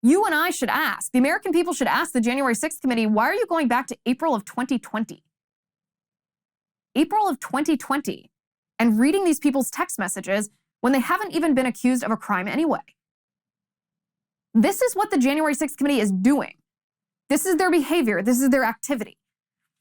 You and I should ask, the American people should ask the January 6th committee, why are you going back to April of 2020? April of 2020, and reading these people's text messages when they haven't even been accused of a crime anyway. This is what the January 6th committee is doing. This is their behavior. This is their activity.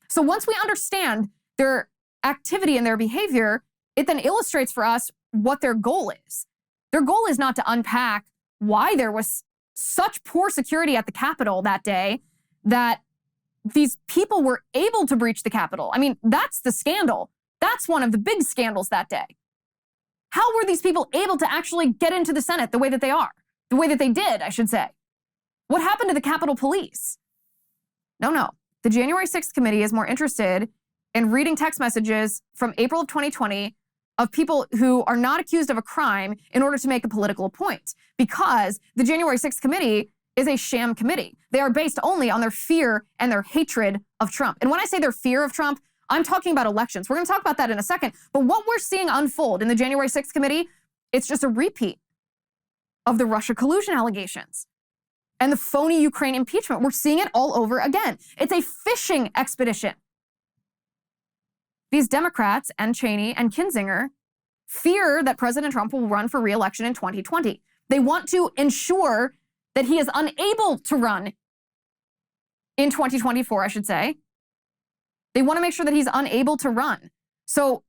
So once we understand their activity and their behavior, it then illustrates for us what their goal is. Their goal is not to unpack why there was such poor security at the Capitol that day that these people were able to breach the Capitol. I mean, that's the scandal. That's one of the big scandals that day. How were these people able to actually get into the Senate the way that they are? The way that they did, I should say. What happened to the Capitol Police? No. The January 6th committee is more interested in reading text messages from April of 2020 of people who are not accused of a crime in order to make a political point, because the January 6th committee is a sham committee. They are based only on their fear and their hatred of Trump. And when I say their fear of Trump, I'm talking about elections. We're going to talk about that in a second. But what we're seeing unfold in the January 6th committee, it's just a repeat of the Russia collusion allegations and the phony Ukraine impeachment. We're seeing it all over again. It's a fishing expedition. These Democrats and Cheney and Kinzinger fear that President Trump will run for re-election in 2020. They want to ensure that he is unable to run in 2024, I should say. They want to make sure that he's unable to run. So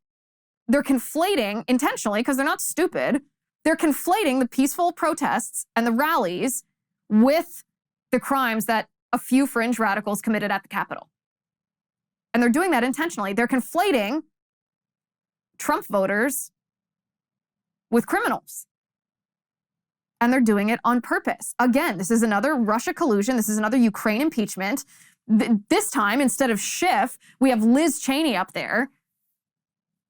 they're conflating intentionally, because they're not stupid, they're conflating the peaceful protests and the rallies with the crimes that a few fringe radicals committed at the Capitol. And they're doing that intentionally. They're conflating Trump voters with criminals. And they're doing it on purpose. Again, this is another Russia collusion. This is another Ukraine impeachment. This time, instead of Schiff, we have Liz Cheney up there.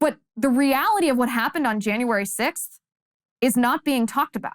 But the reality of what happened on January 6th is not being talked about.